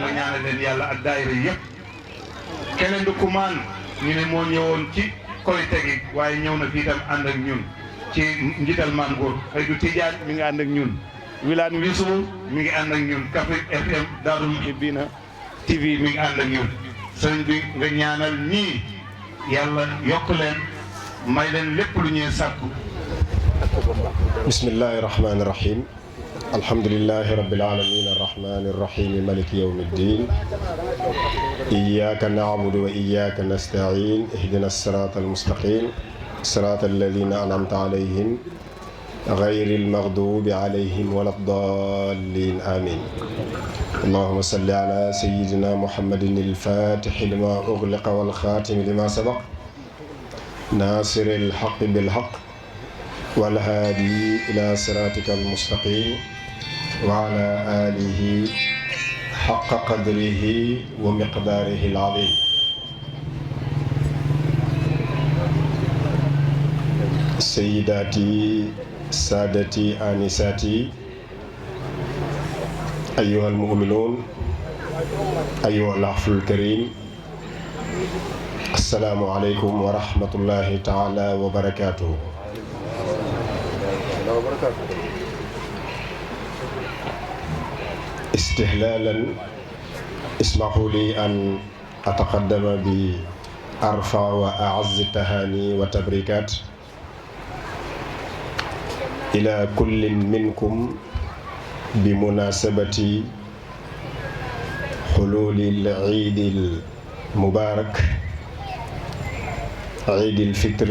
ma ñaanal leen yàlla ak daayira yëpp keneen du kumaan ñu ne moo ñëwoon ci Korite gi waaye ñëw na fii tam ànd ak ñun ci njiital maam góor xëy du Tijaan mi ngi ànd ak ñun Wilane Wisu mi ngi ànd ak ñun Kaffrine FM Daarul Muhibbina TV mi ngi ànd ak ñun sëriñ bi nga ñaanal ñii yàlla yokk leen may leen lépp lu ñuy sàkku. bismillahi rahmaani rahim alhamdulillahi rabbil alamin arrahmani arrahim maliki yawmi ddin iyyaka na'budu wa iyyaka nasta'in ihdina as-sirata al-mustaqim sirata alladhina an'amta alayhim غير المغضوب عليهم ولا الضالين آمين اللهم صل على سيدنا محمد الفاتح لما أغلق والخاتم لما سبق ناصر الحق بالحق والهادي إلى صراطك المستقيم وعلى آله حق قدره ومقداره العظيم سيداتي سادتي آنساتي أيها المؤمنون أيها الأخ الكريم السلام عليكم ورحمة الله تعالى وبركاته استهلالا اسمحوا لي أن أتقدم بأرفع وأعز التهاني والتبريكات إلى كل منكم بمناسبة حلول العيد المبارك عيد الفطر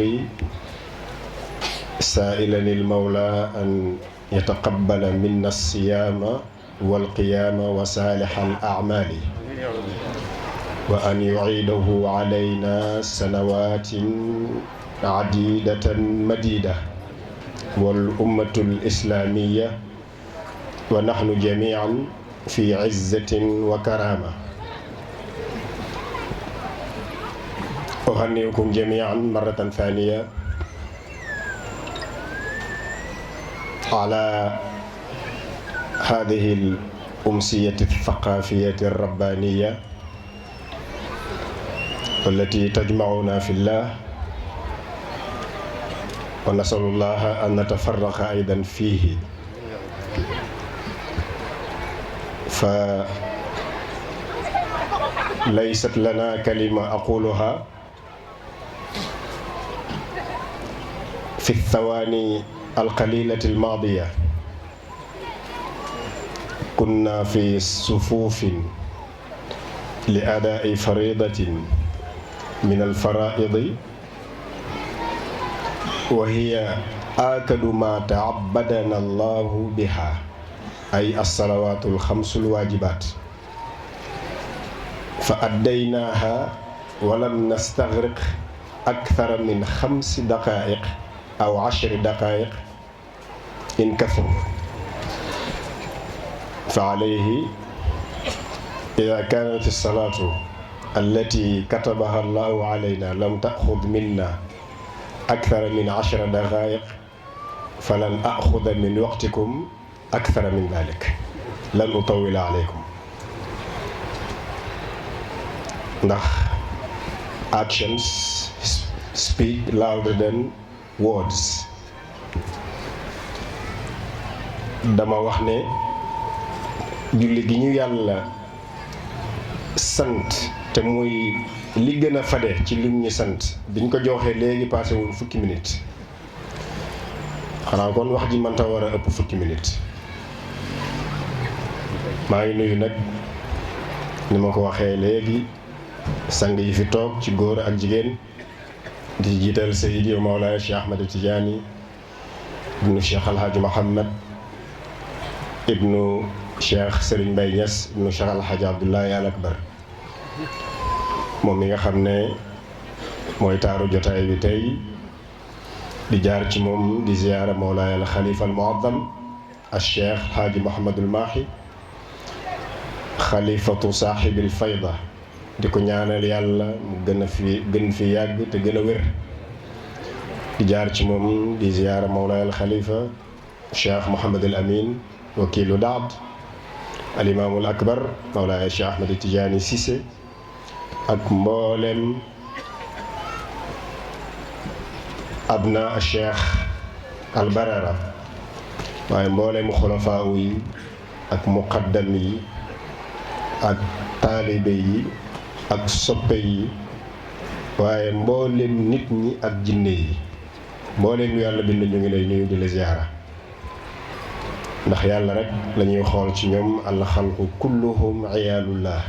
سائلا المولى أن يتقبل منا الصيام والقيام وصالح الأعمال وأن يعيده علينا سنوات عديدة مديدة والأمة الإسلامية ونحن جميعا في عزة وكرامة. أهنئكم جميعا مرة ثانية على هذه الأمسية الثقافية الربانية والتي تجمعنا في الله ونسأل الله أن نتفرق أيضا فيه. فليست لنا كلمة أقولها في الثواني القليلة الماضية. كنا في صفوف لأداء فريضة من الفرائض وهي آكد ما تعبدنا الله بها أي الصلوات الخمس الواجبات فأديناها ولم نستغرق أكثر من 5 دقائق أو 10 دقائق إن كثر. فعليه إذا كانت الصلاة التي كتبها الله علينا لم تأخذ منا akthara min 10 daqaiq falan axuda min waqtikum akthara min dalik lan utawila aleykum. ndax actions speak louder than words. dama wax ne julli gi ñu yàlla sant te muy li gën a fade ci lim ñu sant biñ ko joxee léegi passé wul fukki minute. xanaa kon wax ji mënta war a ëpp fukki minute. maa ngi nuyu nag ni ma ko waxee léegi sang yi fi toog ci góor ak jigéen di jiital Seydi Mawlaaya Cheikh Ahmed Tidiane ibnu Cheikh Alhaji Mohammed ibnu Cheikh Serigne Mbaye Niass ibnu Cheikh Alhaji Abdoulaye Al Akbar moom mi nga xam ne mooy taaru jotaay bi tey di jaar ci moom di ziyaara Mawlaaya al Xalifa al Muazzam al Cheikh Alhaji Mouhamadul Mahi xalifatu saaxibil fayda di ko ñaanal yàlla mu gën fi yàgg te gën a wér. di jaar ci moom di ziyaara Mawlaaya al Xalifa Cheikh Mouhamad al Amin wakiilu daad al imaamul akbar Mawlaaya Cheikh Ahmed Tidiane Cissé ak mboolem abna Cheikh al Barara waaye mboolem xulafaa yi ak muqaddam yi ak taalibe yi ak soppe yi waaye mboolem nit ñi ak jinne yi mboolem yàlla bind ñu ngi lay nuyu di la ziyaara ndax yàlla rek lañuy xool ci ñoom al xalqu kulluhum iyaalullah.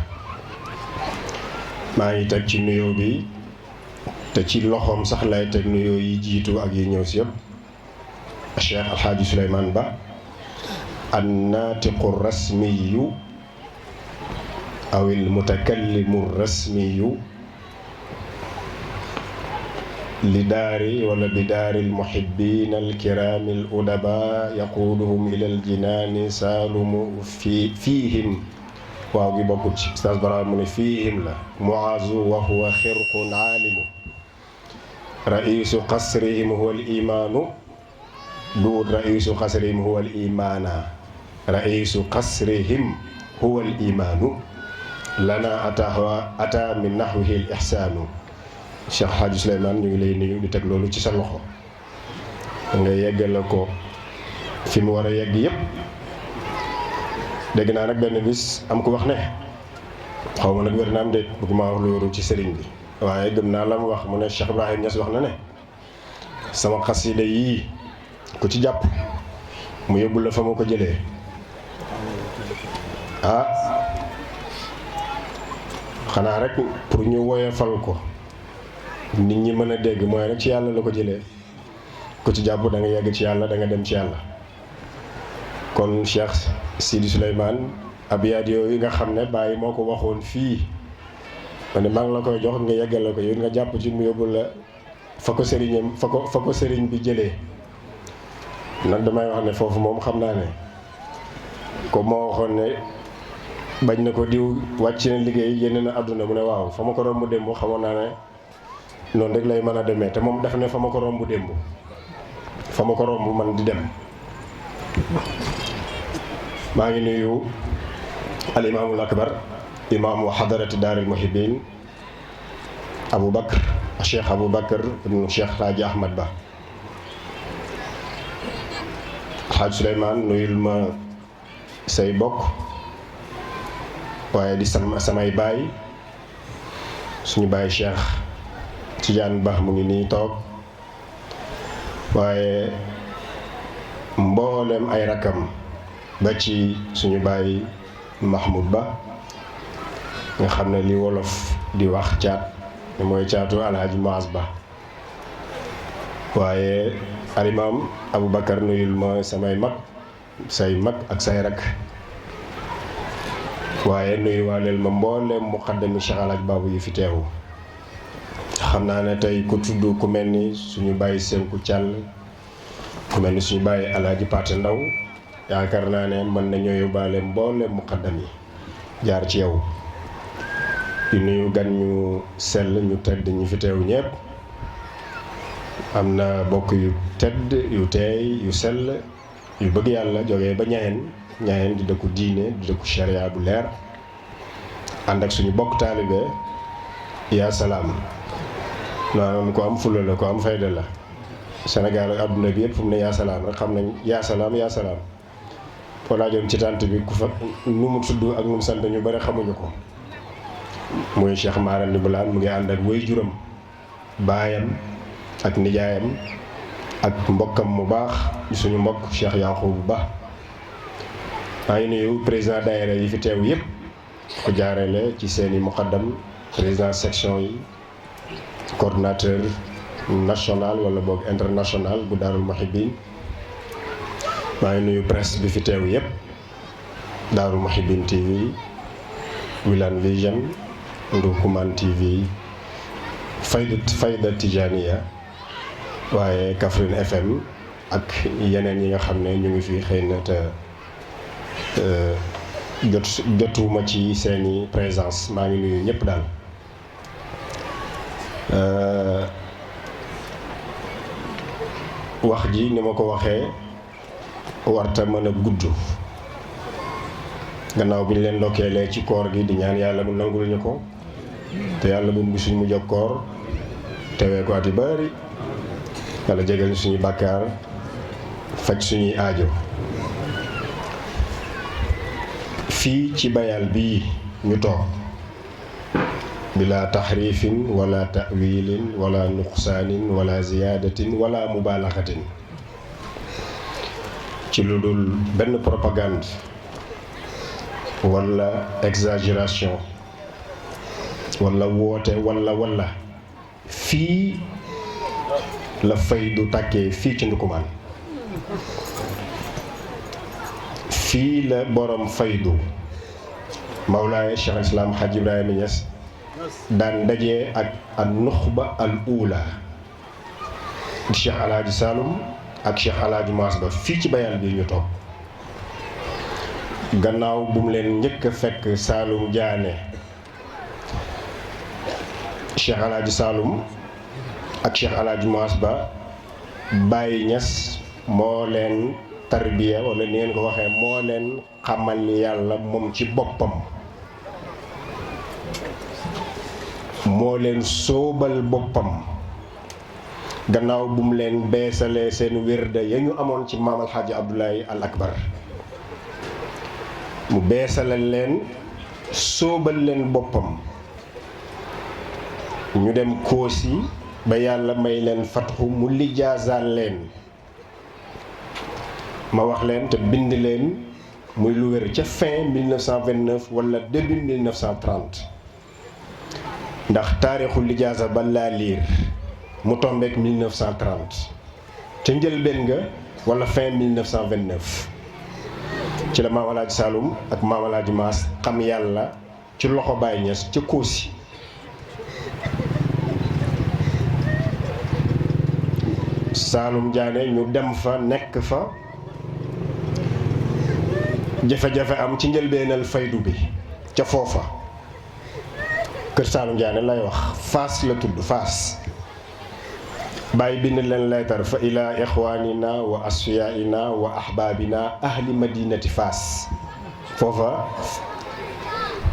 maa ngi teg ci nuyoo bi te ci loxoom sax lay teg nuyoo yi jiitu ak yi ñëw si yëpp Cheikh Alhaaji Souleymane Ba an naatiqu rasmiyu aw il mutakallimu rasmiyu li daari wala bi daari almuhibbin alkirami al udaba yaquluhum ila aljinaani saalumu fiihim waaw gi bokkut ci Ustaz Bara mu ne fiihim la muazu wa huwa xirqun aalimu raisu qasrihim huwa al imaanu duut raisu qasrihim huwa al imaana raisu qasrihim huwa al imaanu lana ata min nahwihi al ihsaanu. Cheikh Hadji Souleymane ñu ngi lay nuyu di teg loolu ci sa loxo nga yeggale ko fi mu war a yegg yépp. dégg naa nag benn bis am ku wax ne xaw ma nag wér na am déet bëgguma wax lu wéru ci sëriñ bi waaye gëm naa la mu wax mu ne Cheikh Ibrahim Niass wax na ne sama xasida yii ku ci jàpp mu yóbbul la fa ma ko jëlee ah xanaa rek pour ñu woyofal ko nit ñi mën a dégg mooy rek ci yàlla la ko jëlee ku ci jàpp da nga yegg ci yàlla da nga dem ci yàlla. kon Cheikh Sidi Souleymane abiyaat yooyu nga xam ne bàyyi moo ko waxoon fii ma ne maa ngi la koy jox nga yeggale ko yow nga jàpp ci mu yóbbul la fa ko sëriñ bi jëlee. nag damay wax ne foofu moom xam naa ne ko moo waxoon ne bañ na ko diw wàcc na liggéey génn na àdduna mu ne waaw fa ma ko romb démb xamoon naa ne noonu rek lay mën a demee te moom daf ne fa ma ko romb démb fa ma ko romb man di dem. maa ngi nuyu al imaamul akbar imaamu xadarati daaril muhibbin Abu Bakr Cheikh Abu Bakr ibnu Cheikh Alhaji Ahmad Ba. Alhaji Souleymane nuyul ma say bokk waaye di samay baay suñu baay Cheikh Tidiane Ba mu ngi nii toog waaye mboolem ay rakam ba ci suñu baay Mahmoud Ba nga xam ne li wolof di wax caat mooy caatu Alhaji Maas Ba waaye alimaam Aboubacar nuyul ma samay mag say mag ak say rak waaye nuyu waaleel ma mboolem muqaddami Cheikh Alhaji Babou yi fi teewu. xam naa ne tey ku tudd ku mel ni suñu baay Senku Thial ku mel ni suñu baay Alhaji Paate Ndaw yaakaar naa ne mën nañoo yóbbaale mboolem muqaddam yi jaar ci yow. di nuyu gan ñu sell ñu tedd ñu fi teew ñëpp am na bokk yu tedd yu teey yu sell yu bëgg yàlla jógee ba ñaxeen di dëkku diine di dëkku sharia bu leer ànd ak suñu bokk taalibe yaa salaam maanaam ko am fulla la ko am fayda la Sénégal ak adduna bi yëpp fu mu ne yaa salaam rek xam nañ yaa salaam foo laajoon ci tànt bi ku fa nu mu tudd ak nu mu sant ñu bari xamuñu ko muy Cheikh Mara Ndimbalaan mu ngi ànd ak waajuram baayam ak nijaayam ak mbokkam mu baax suñu mbokk Cheikh Yakhouba Ba maa ngi nuyu président daayira yi fi teew yëpp ko jaarale ci seeni muqaddam président section yi coordinateur national wala boog international bu Daarul Muhibbin maa ngi nuyu presse bi fi teew yëpp Daarul Muhibbin TV Wilane Vision Ndukumaan TV Fayda Tijaniya waaye Kaffrine FM ak yeneen yi nga xam ne ñu ngi fi xëy na te jotuma ci seeni présence maa ngi nuyu ñëpp daal wax ji ni ma ko waxee warta mën a gudd gannaaw bi ñu leen ndokkeelee ci koor gi di ñaan yàlla mu nangul ñu ko te yàlla bu mu suñ mu jóg koor tewee ko at yu bari yàlla jégal ñu suñuy bàkkaar faj suñuy aajo fii ci bayal bii ñu toog bila taxrifin wala ta'wilin wala nuqsaanin wala ziyaadatin wala mubaalaxatin ci lu dul benn propagande wala exagération wala woote wala fii la faydu tàkkee fii ci Ndukumaan fii la borom faydu Mawlaaya Cheikh Islam Hadj Ibrahima Niass daan dajee ak an nuxba al ula Cheikh Alaaji Saloum ak Cheikh Alaaji Maas Ba fii ci bayal bi ñu toog gannaaw bu mu leen njëkk a fekk Saloum Diané Cheikh Alaaji Saloum ak Cheikh Alaaji Maas Ba Baye Niass moo leen tarbiya wala ni ngeen ko waxee moo leen xamal yàlla moom ci boppam moo leen sóobal boppam gannaaw bu mu leen beesalee seen wirda ya ñu amoon ci maam alxaaji Abdoulaye al Akbar mu beesalal leen sóobal leen boppam ñu dem Koosi ba yàlla may leen fatxu mu lijaasaal leen ma wax leen te bind leen muy lu wér ca fin 1929 wala début 1930 ndax taarixu lijaasa ba laa liir mu tombeek 1930 ca njëlbéen nga wala fin 1929 ci la maam Alaaji Saloum ak maam Alaaji Maas xam yàlla ci loxo Baye Niass ca Koosi Saloum Diané ñu dem fa nekk fa jafe-jafe am ci njëlbeenal faydu bi ca foofa kër Saloum Diané lay wax Faas la tudd Faas bàyyi bind leen leetar fa ila ixwanina wa asfiyaina wa ahbabina ahli madinati Faas foofa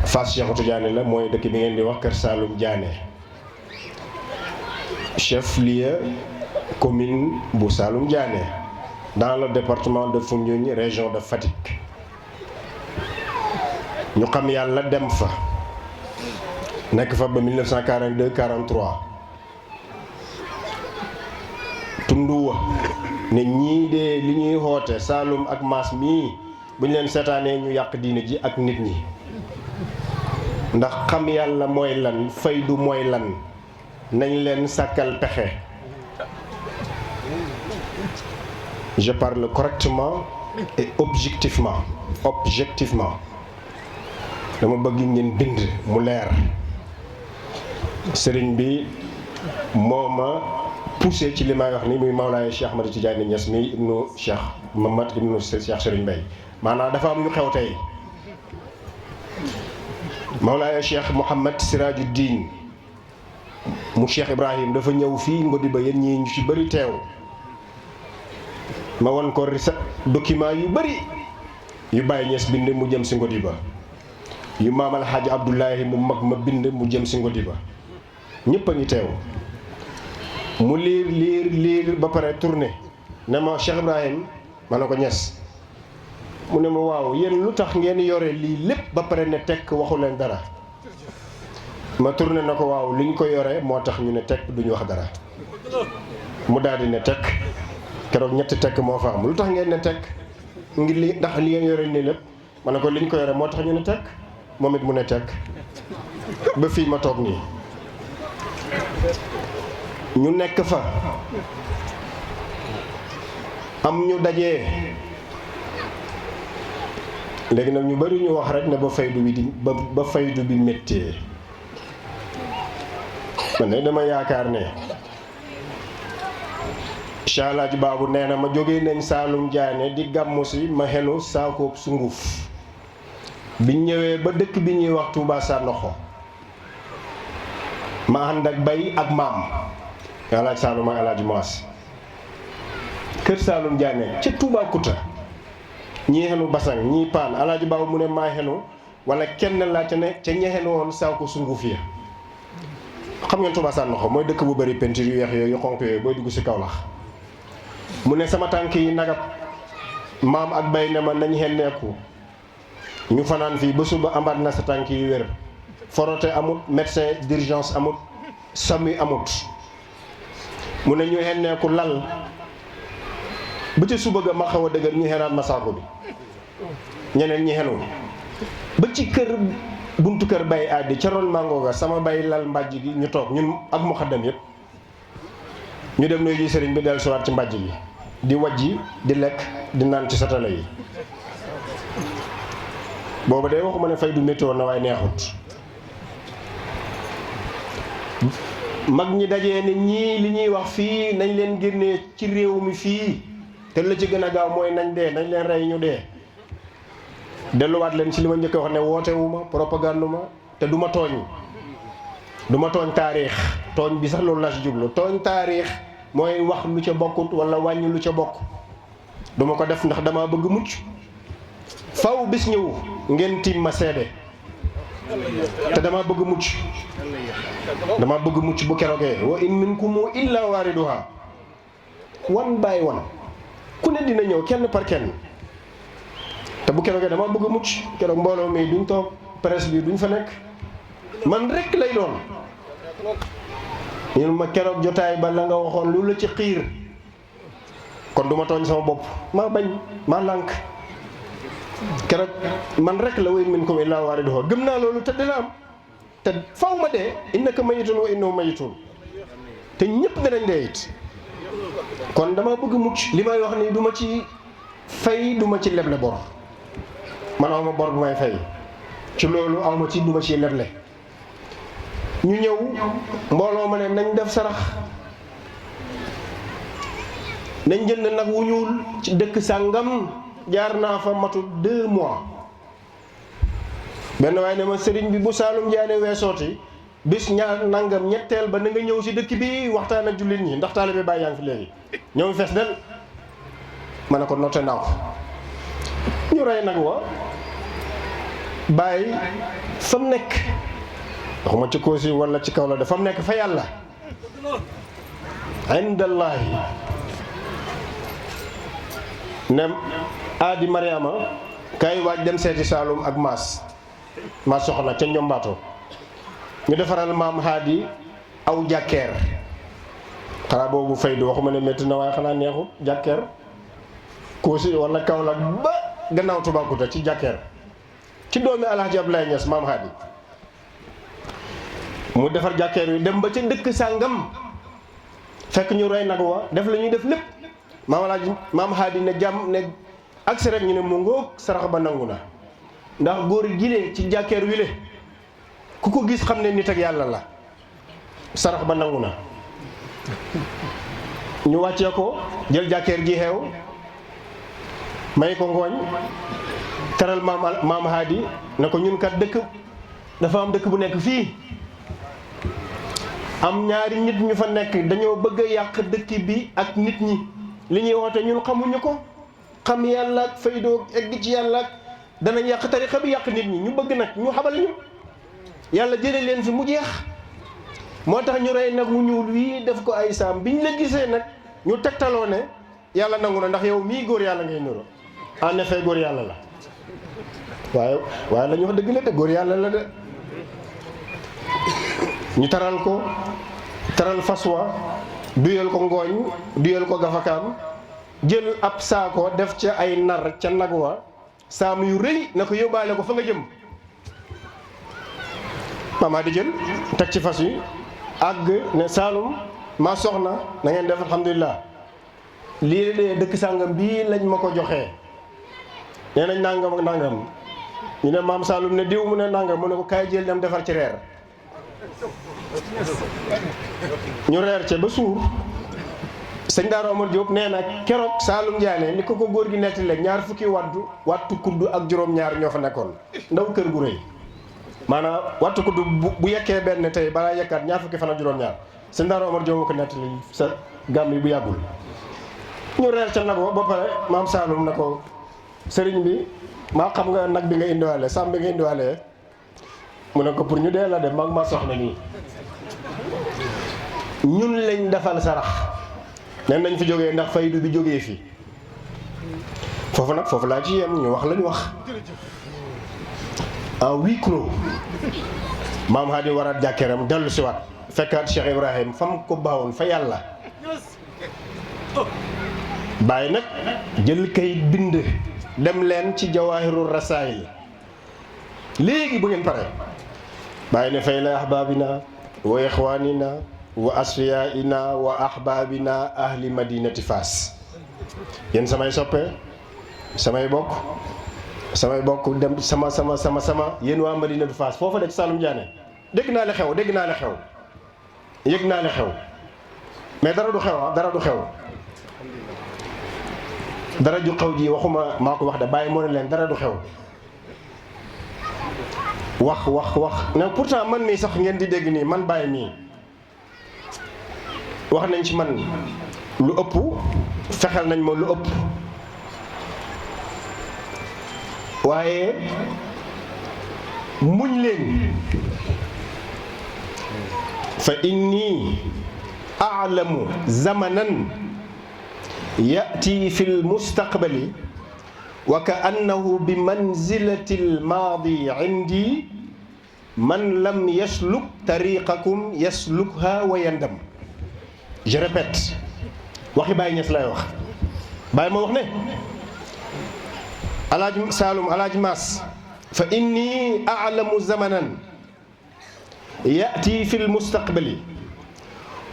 Faas Cheikh Tidiane la mooy dëkk bi ngeen di wax kër Saloum Diané chef lieu commune bu Saloum Diané dans le département de Foundiougne région de Fatick ñu xam yàlla dem fa nekk fa ba 1942-43 tunduwa ne ñii de li ñuy xoote Saloum ak Maas mii bu ñu leen seetaanee ñu yàq diine ji ak nit ñi ndax xam yàlla mooy lan faydu mooy lan nañ leen sàkkal pexe. Je parle correctement et objectivement dama bëgg ngeen bind mu leer sëriñ bi moo ma poussé ci li may wax ni muy Mawlaaya Cheikh Ahmad Tidiane Niass mi ibnu Cheikh Mamad ibnu Cheikh Serigne Mbaye maanaam dafa am ñu xew tey Mawlaaya Cheikh Mouhamad Sirajuddin mu Cheikh Ibrahim dafa ñëw fii Ngodiba yéen ñii ñu ci bëri teew ma won ko document yu bëri yu Baye Niass bind mu jëm si Ngodiba yu Maam Alxaaji Abdoulahi mu mag ma bind mu jëm si Ngodiba ñëpp a ngi teew mu liir ba pare tourné ne ma Cheikh Ibrahim ma ne ko Niass mu ne ma waaw yéen lu tax ngeen yore lii lépp ba pare ne tekk waxu leen dara ma tourné na ko waaw li ñu ko yore moo tax ñu ne tekk duñu wax dara mu daal di ne tekk keroog ñetti tekk moo fa am lu tax ngeen ne tekk ngir li ndax li ngeen yore nii lépp ma ne ko li ñu ko yore moo tax ñu ne tekk moom it mu ne tekk ba fii ma toog nii ñu nekk fa am ñu dajee léegi nag ñu bari ñu wax rek ne ba faydu bi méttee man ne dama yaakaar ne Cheikh Alaaji Baabu nee na ma jógee nañ Saalum Diané di gàmmu si ma xenu saakoob sunguf biñ ñëwee ba dëkk bi ñuy wax Touba Sanokho ma ànd ak bay ak maam Alaaji Saalum ak Alaaji Maas kër Saalum Diané ca Touba Kouta ñii xenu basang ñii paan Alaaji Baabu mu ne maa xenu wala kenn laajte ne ca ña xenu woon saako sunguf ya xam ngeen Touba Sanokho mooy dëkk bu bari peinture yu weex yooyu yu xonq yooyu booy dugg si Kaolack mu ne sama tànk yi nagab maam ak bay ne ma nañ xenneeku ñu fanaan fii ba suba ambaat na sa tànk yi wér forote amut médecin d'urgence amut SAMU amut mu ne ñu xenneeku lal ba ca suba ga ma xaw a dëgër ñu xenaat ma saako bi ñeneen ñi xenu ba ci kër buntu kër bay addi ca ron mango ga sama bay lal mbàjj gi ñu toog ñun ak muxaddam yëpp ñu dem nuyu ji sëriñ bi dellu siwaat ci mbàjj gi di wajji di lekk di naan ci satala yi booba day waxuma ne fay du métti woon na waaye neexut mag ñi dajee ne ñii li ñuy wax fii nañ leen génnee ci réew mi fii te la ci gën a gaaw mooy nañ dee nañ leen rey ñu dee delluwaat leen ci li ma njëkk a wax ne wootewuma propagande ma te du ma tooñ taarix tooñ bi sax loolu laa si jublu tooñ taarix mooy wax lu ca bokkut wala wàññi lu ca bokk duma ko def ndax dama bëgg mucc faw bis ñëw ngeen tiim ma seede te dama bëgg mucc bu keroogee wa in minkum illa waariduha one by one ku ne dina ñëw kenn par kenn te bu keroogee dama bëgg mucc keroog mbooloo mi duñ toog presse bi duñ fa nekk man rek lay doon ñun ma keroog jotaay ba la nga waxoon lu la ci xiir kon duma tooñ sama bopp maa bañ maa lànk keroog man rek la wa in minkum illaa waariduhaa gëm naa loolu te dina am te faw ma dee innaka mayitun wa innahum mayitun te ñëpp dinañ dee it kon dama bëgg mucc li may wax nii duma ci fay duma ci leble bor man awma bor bu may fay ci loolu awma ci duma ci leble ñu ñëw mbooloo ma ne nañ def sarax nañ jënd nag wu ñuul ci dëkk sàngam jaar naa fa matu 2 mois benn waaye ne ma sëriñ bi bu Saalum Diané weesooti bis ñaar nangam ñetteel ba na nga ñëw si dëkk bi waxtaan ak jullit ñi ndax taalibe Baay yaa ngi fi léegi ñëw fees del ma ne ko noté naa ko ñu rey nag wa bàyyi fa mu nekk waxuma ci Koosi wala ci kaw la dafa mu nekk fa yàlla indallaahi ne aadi Mariama kay waaj dem seeti Saalum ak maas soxna ca Njombato ñu defaral maam haadi aw jàkkeer xanaa boobu fay du waxuma ne métti na waaye xanaa neexut jàkkeer Koosi wala Kaolack ba gannaaw Toubacouta ci jàkkeer ci doomi Alhaji Abdoulaye Niass maam haadi mu defar jàkkeer wi dem ba ca dëkk sàngam fekk ñu rey nag wa def la ñuy def lépp maam haadi ne jàmm ne agsi rek ñu ne mu ngoog sarax ba nangu na ndax góor gile ci jàkkeer wi le ku ko gis xam ne nit ak yàlla la sarax ba nangu na ñu wàccee ko jël jàkkeer ji xeew may ko ngooñ teral maam haadi ne ko ñun kat dëkk dafa am dëkk bu nekk fii am ñaari nit ñu fa nekk dañoo bëgg a yàq dëkk bi ak nit ñi li ñuy woote ñun xamuñu ko xam yàlla ak faydoo egg ci yàlla ak danañ yàq tarixa bi yàq nit ñi ñu bëgg nag ñu xabal ñu yàlla jële leen fi mu jeex moo tax ñu rey nag wu ñuul wii def ko ay saam biñ la gisee nag ñu tegtaloo ne yàlla nangu na ndax yow mii góor yàlla ngay nuru en effet góor yàlla la waaye la ñu wax dëgg la de góor yàlla la de ñu taral ko taral faswa duyal ko ngooñ duyal ko gafakaam jël ab saako def ca ay nar ca nag wa saam yu rëy na ko yóbbaale ko fa nga jëm mama di jël teg ci fas yi àgg ne Saalum maa soxna na ngeen def alhamdulilah lii de dëkk sàngam bii lañ ma ko joxee nee nañ nangam ak nangam ñu ne maam Saalum ne diw mu ne nangam mu ne ko kaay jël dem defar ci reer ñu reer ca ba suur sëñ Daara Omar Diop nee na keroog Saalum Diané ni ko góor gi netti la ñaar fukki wattu kudd ak juróom-ñaar ñoo fa nekkoon ndaw kër gu rëy maanaam wattu kudd bu yekkee benn tey balaa yekkaat ñaar fukki fan ak juróom-ñaar sëñ Daara Omar Diop ko netti li sa gàmm yi bu yàggul ñu reer ca nag wa ba pare maam Saalum na ko sëriñ bi maa xam nga nag bi nga indiwaale sàmm bi nga indiwaale mu ne ko pour ñu dee la de mag ma soxna nii ñun lañ defal sarax nen nañ fi jógee ndax faydu bi jógee fi foofu nag foofu laa ci yem ñu wax lañu wax en huis clos maam Hadi waraat jàkkeeram dellu si waat fekkaat Cheikh Ibrahim fam ko baawoon fa yàlla bàyyi nag jël kayit bind dem leen ci jawahirul rasail léegi bu ngeen pare bàyyi ne fay la ahbabina wa ixwanina wa asfiyaina wa ahbabina ahli madinati Fass yéen samay soppe samay bokk dem sama yéen waa madinatu Fass foofa de ci Saalum Diané dégg naa la xew yëg naa la xew mais dara du xew dara ju xew ji waxuma maa ko wax de bàyyi moo ne leen dara du xew wax ne pourtant man mii sax ngeen di dégg nii man bàyyi mii wax nañ ci man lu ëpp fexeel nañ ma lu ëpp waaye muñ leen fa inni a'lamu zamanan ya'ti fil mustaqbali wa ka'annahu bi manzilati al-maadi 'indi man lam yasluk tariqakum yaslukha wa yandam. Je répète waxi Baye Niass lay wax Baye moo wax ne Alaaji Saalum Alaaji Maas fa inni a'lamu zamanan ya'ti fil mustaqbali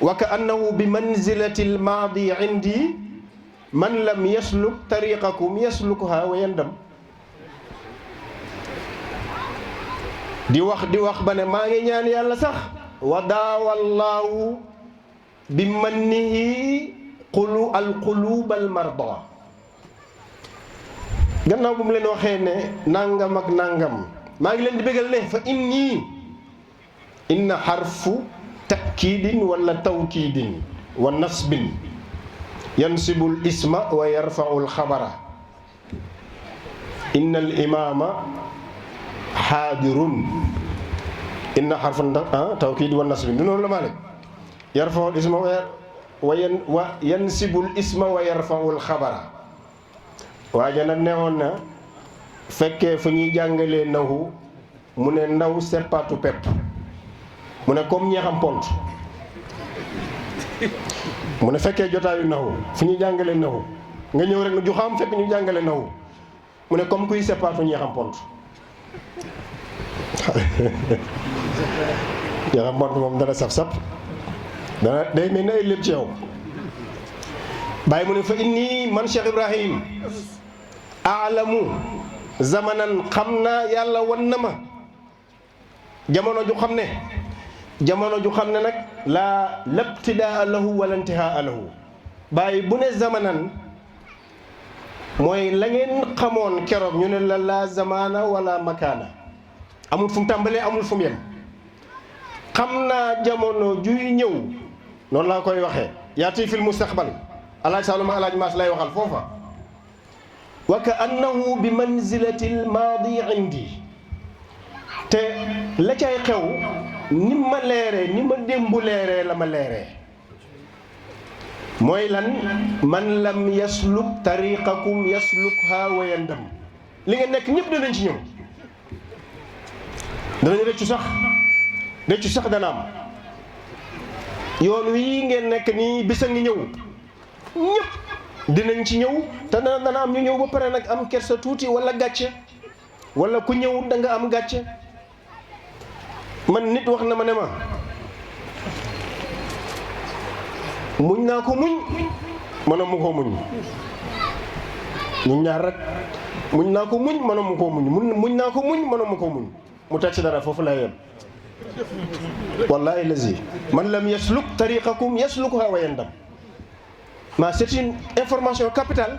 wa ka'annahu bi manzilati al-maadi 'indi man lam yasluk tariqakum yaslukha wa yandam. di wax ba ne maa ngi ñaan yàlla sax wa daawallaahu bi mannihi alquluub almarda. gannaaw bu mu leen waxee ne nangam ak nangam maa ngi leen di bégal ne fa inna xarfu takkidin wala tawkidin wa nasbin yansibul isma wa yarfaul xabara. inna al imama xaadirun inna xarfu tawkid wa nasbin du noonu la maa yarfaul isma wa yansibul isma wa yarfaul xabara. waaye nag newoon na fekkee fu ñuy jàngalee nahu mu ne ndaw seppatu pepp mu ne comme ñeexam pont mu ne fekkee jotaayu nahu fu ñuy jàngalee nahu nga ñëw rek na ju xam fekk ñu jàngale nahu mu ne comme kuy seppatu ñeexam pont ñeexam pont moom dana saf-saf dana day mel ni ay lépp ci yow. bàyyi mu ne fa inni man Cheikh Ibrahim aalamu zamanan xam naa yàlla wan na ma jamono ju xam ne nag laa labtidaa lahu wala intihaa lahu. bàyyi bu ne zamanan mooy la ngeen xamoon keroog ñu ne la laa zamaana wala makaana amul fu mu tàmbalee amul fu mu yem. xam naa jamono juy ñëw noonu laa koy waxee yaati fil mustaqbal alaaj Saalum alaaj Maas lay waxal foofa wa ka annahu bi manzilatil maadi indi te la cay xew ni ma leeree ni ma démbu leeree la ma leeree mooy lan man lam yasluk tariqakum yaslukha wa yandam li nga nekk ñëpp danañ ci ñëw danañ rëccu sax dana am yoon wii ngeen nekk nii bisa ngi ñëw ñëpp dinañ ci ñëw te dana am ñu ñëw ba pare nag am kersa tuuti wala gàcce wala ku ñëw da nga am gàcce man nit wax na ma ne ma muñ naa ko muñ mënoo mu ko muñ ñu ñaar rek muñ naa ko muñ mënoo mu ko muñ muñ naa ko muñ mënoo mu ko muñ mu teg ci dara foofu lay yem wallahi lazi man lam yasluk tariqakum yaslukha wa yandam ma c'est une information capitale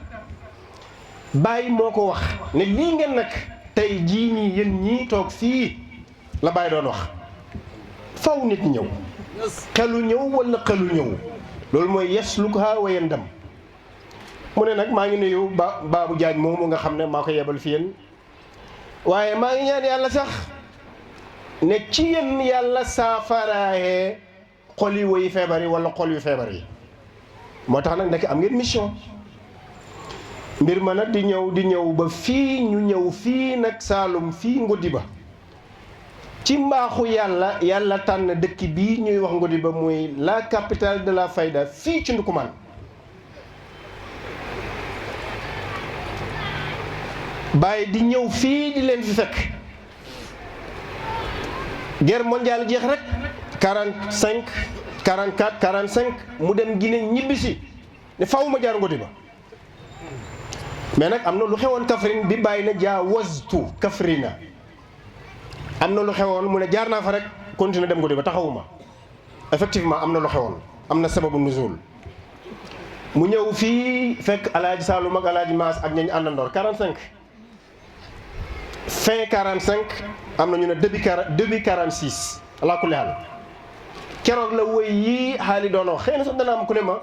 Baye moo ko wax ne lii ngeen nag tey jii nii yéen ñii toog fii la Baye doon wax faw nit ñëw xelu ñëw wala xelu ñëw loolu mooy yaslukha wa yandam mu ne nag maa ngi nuyu Babou Diagne moomu nga xam ne maa ko yebal fi yéen waaye maa ngi ñaan yàlla sax ne ci yéen yàlla saafaraaye xol yi woy feebar yi wala xol yu feebar yi moo tax nag nekk am ngeen mission mbir ma nag di ñëw ba fii ñu ñëw fii nag Saalum fii Ngodiba ci mbaaxu yàlla tànn dëkk bii ñuy wax Ngodiba muy la capitale de la fayda fii ci Ndukumaan Baye di ñëw fii di leen fi fekk guerre mondiale jeex rek 45 44 45 mu dem Guinée ñibbisi ne faw ma jaar Ngodiba mais nag am na lu xewoon Kaffrine bi Baye ne jaa wastu Kaffrina am na lu xewoon mu ne jaar naa fa rek continuer dem Ngodiba taxawuma effectivement am na lu xewoon am na sababu nuzul mu ñëw fii fekk alaaji Saalum ak alaaji Maas ak ñañ àndandoor 45 fin 45 am na ñu ne début 46 alaa kulli haal keroog la woy yii xaali doon wax xëy na sax dana am ku ne ma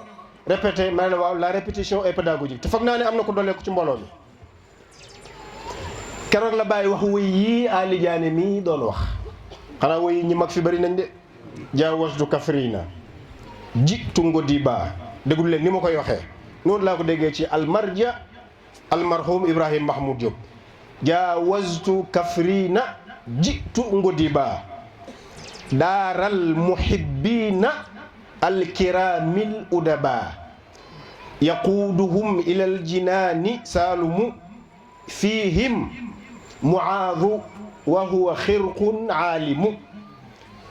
répété ma ne la waaw la répétition est pédagogique te foog naa ne am na ko dooleeku ci mbooloo mi keroog la Baye wax woy yii Ali Diané mii doon wax xanaa woy yi ñi mag fi bari nañ de jaawastu Kaffrina jitu Ngodiba déglu leen ni ma koy waxee noonu laa ko déggee ci almarja almarhum Ibrahim Mahmoud Diop jaawastu Kaffrina jitu Ngodiba daaral muhibbina alkiramil udaba yaquuduhum ilal jinaani Saalumu fihim muaadu wa huwa xirqun aalimu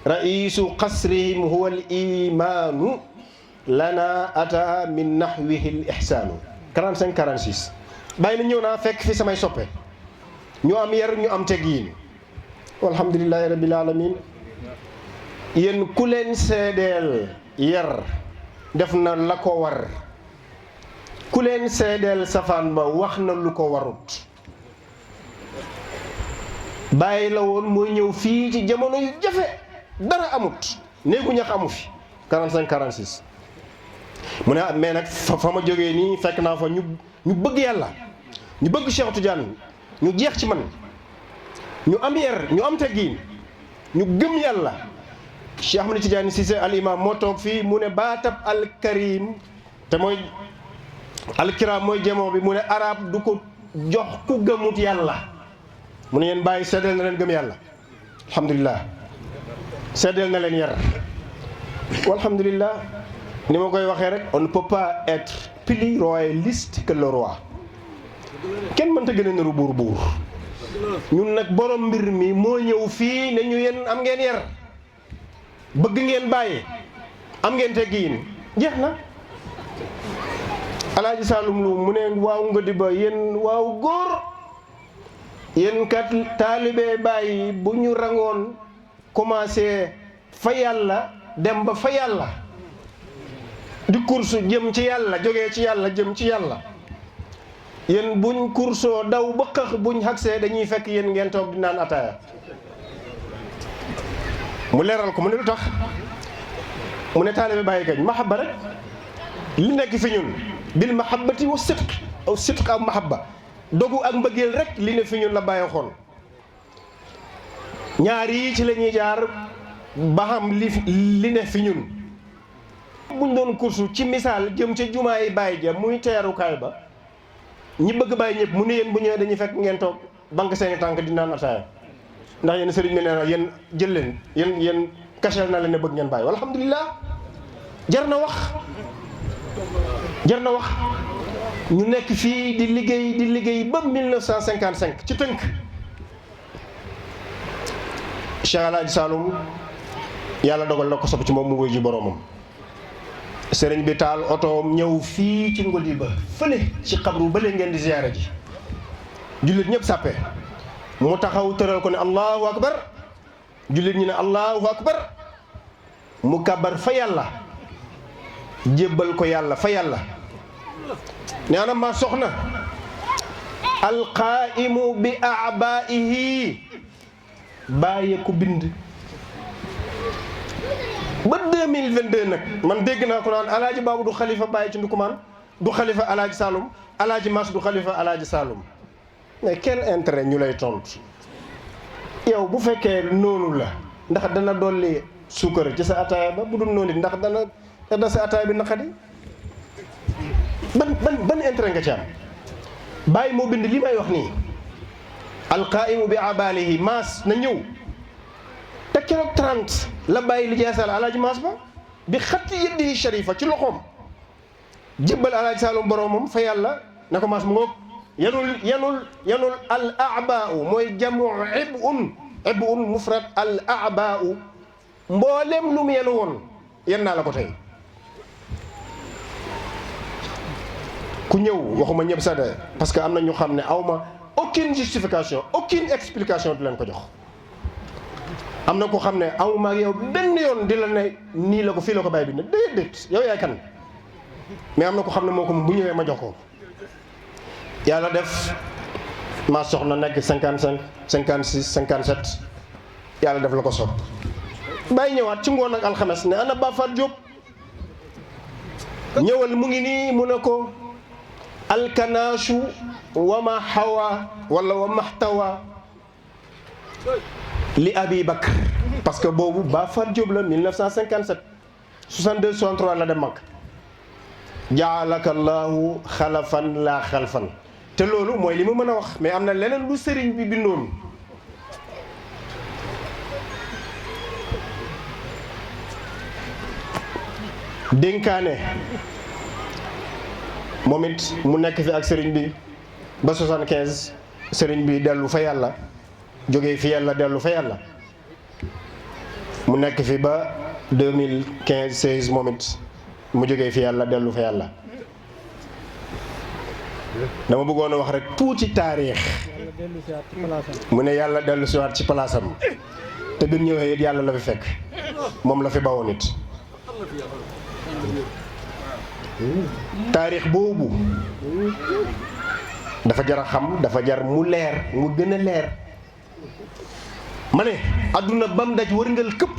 raisu qasrihim huwa al imaanu lana ata min nahwihi l ihsaanu 45 46 bàyyi na ñëw naa fekk fi samay soppe ñu am yar ñu am teggiin walhamdulillahi rabbil alamin yéen ku leen seedeel yar def na la ko war ku leen seedeel safaan ba wax na lu ko warut bàyyi la woon mooy ñëw fii ci jamono yu jafe dara amut néegu ñax amu fi 45 46 mu ne mais nag fa ma jógee nii fekk naa fa ñu bëgg yàlla ñu bëgg Cheikh Tidiane ñu jeex ci man ñu am yar ñu am teggiin ñu gëm yàlla Cheikh Ahmed Tidiane Cissé al imam moo toog fii mu ne baatab al karim te mooy alkiram mooy jemoo bi mu ne arab du ko jox ku gëmut yàlla mu ne yéen bàyyi seddeel na leen gëm yàlla alhamdulilah seddeel na leen yar walhamdulilah ni ma koy waxee rek on ne peut pas être plus royaliste que le roi kenn mënta gën a niru buur ñun nag borom mbir mi moo ñëw fii ne ñu yéen am ngeen yar bëgg ngeen bàyyi am ngeen teggiin jeex na alaaji Saalum lu mu ne waaw Ngodiba yéen waaw góor yéen kat taalibe bàyyi bu ñu rangoon commencé fa yàlla dem ba fa yàlla di kursu jëm ci yàlla jógee ci yàlla jëm ci yàlla yéen buñ kursoo daw ba xëx buñ xagsee dañuy fekk yéen ngeen toog di naan ataaya mu leeral ko mu ne lu tax mu ne taalibe bàyyi gañ mahabba rek li nekk fi ñun bil mahabbati wa sidq aw sidq ak mahabba dogu ak mbëggeel rek li ne fi ñun la bàyyi xoon ñaar yi ci la ñuy jaar ba xam li ne fi ñun buñ doon kursu ci misaal jëm ca jumaa yi bàyyi ja muy teerukaay ba ñi bëgg bàyyi ñëpp mu ne yéen bu ñëwee dañuy fekk ngeen toog banque seeni tànk di naan ataaya ndax yéen sëriñ bi nee na yéen jël leen yéen kachel na leen ne bëgg ngeen bàyyi alhamdulilah jar na wax ñu nekk fii di liggéey ba 1955 ci tënk Cheikh Alaaji Saloum yàlla dogal na ko sopp ci moom mu wuy ji boroomam sëriñ bi taal otoom ñëw fii ci ngodi ba fële ci xabru ba leen ngeen di ziyaara ji jullit ñëpp sàppe mu taxaw tëral ko ne allahu akbar jullit ñi ne allahu akbar mu kabar fa yàlla jébbal ko yàlla fa yàlla nee na ma soxna alqaimu bi abaihi bàyyi ko bind ba 2022 nag man dégg naa ko naan alaaji baabu du xalifa bàyyi ci ndukumaan du xalifa alaaji Saloum alaaji Mas du xalifa alaaji Saloum mais quel intérêt ñu lay tontu yow bu fekkee noonu la ndax dana dolli suukar ci sa ataaya ba bu dul noonu it ndax dana sa ataaya bi naqadi ban intérêt nga ci am bàyyi moo bind li may wax nii alqaimu bi abalihi Mas na ñëw te keroog 30 la bàyyi li jeesal alaaji Mas ba bi xatti yëddi sharifa ci loxoom jébbal alaaji Saloum boromam fa yàlla ne ko Mas mu ngoog yanul al abaau mooy jamu ibun mufrad al abaau mboolem lu mu yenu woon yen naa la ko tey ku ñëw waxuma ñëpp sax de parce que am na ñu xam ne awma aucune justification aucune explication du leen ko jox am na ko xam ne awma ak yow benn yoon di la ne nii la ko fii la ko bàyyi bi ne déedéet yow yaay kan mais am na ko xam ne moo ko bu ñëwee ma jox ko yàlla def ma soxna nekk 55 56 57 yàlla def la ko sopp bàyyi ñëwaat ci ngoon ak alxames ne ana Bafat Diop ñëwal mu ngi nii mu ne ko alkanaasu wa ma hawa wala wa mahtawa li Abi Bakr parce que boobu Bafat Diop la 1957 62 63 la dem mag jaalaka allahu xalafan laa xalfan te loolu mooy li ma mën a wax mais am na leneen lu sëriñ bi bindoon dénkaane moom it mu nekk fi ak sëriñ bi ba 75 sëriñ bi dellu fa yàlla jógee fi yàlla dellu fa yàlla mu nekk fi ba 2015 16 moom it mu jógee fi yàlla dellu fa yàlla dama bëggoon a wax rek tuuti taarix mu ne yàlla dellu siwaat ci palaasam te bi mu ñëwee it yàlla la fi fekk moom la fi bawoon it taarix boobu dafa jar a xam dafa jar mu leer mu gën a leer ma ne adduna bam daj wërngal këpp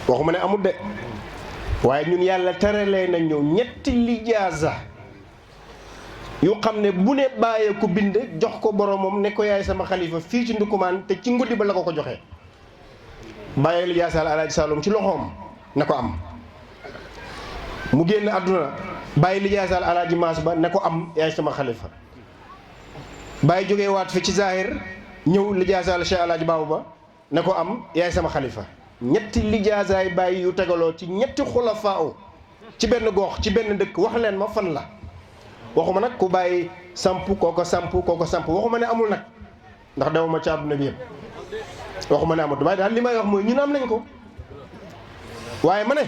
waxuma ne amul de waaye ñun yàlla teralee nañ ñëw ñetti lijaasa yu xam ne bu ne bàyyee ko bind jox ko boromam ne ko yaay sama xalifa fii ci ndukumaan te ci nguddi ba la ko joxee bàyyee lijaasal alaaji Saloum ci loxoom ne ko am mu génn àdduna bàyyi lijaasal alaaji Maas ba ne ko am yaay sama xalifa bàyyi jógee waat fi ci zahir ñëw lijaasal Cheikh alaaji Baabu ba ne ko am yaay sama xalifa ñetti lijaasaay bàyyi yu tegaloo ci ñetti xulafaa ci benn gox ci benn dëkk wax leen ma fan la waxuma nag ku bàyyi samp kooko samp waxuma ne amul nag ndax dewuma ci àdduna bi yëpp waxuma ne amul waaye daal li may wax mooy ñun am nañ ko waaye ma ne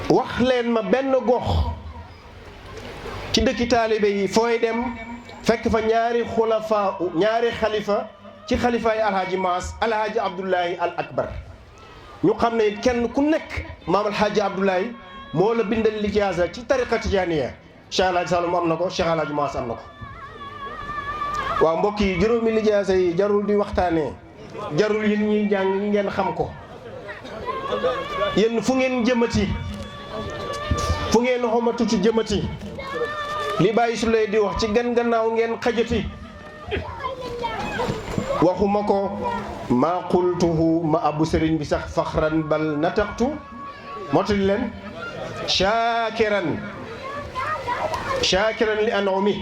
wax leen ma benn gox ci dëkki taalibe yi fooy dem fekk fa ñaari xulafaa ñaari xalifa ci xalifaay alhaaji Maas alhaaji Abdullahi al akbar ñu xam ne kenn ku nekk maam alhaaji Abdullahi moo la bindal lijaasa ci tariqa tijaaniya Cheikh alhaaji Saloum am na ko Cheikh alhaaji Maas am na ko waaw mbokk yi juróomi lijaasa yi jarul di waxtaanee jarul yéen ñi jàng ngeen xam ko. yéen fu ngeen jëmati fu ngeen xomatutu jëmati li bàyyi su lay di wax ci gannaaw ngeen xajati. waxuma ko maa qultuhu ma abu sëriñ bi sax faxran bal nataqtu motali leen shakiran li an'umi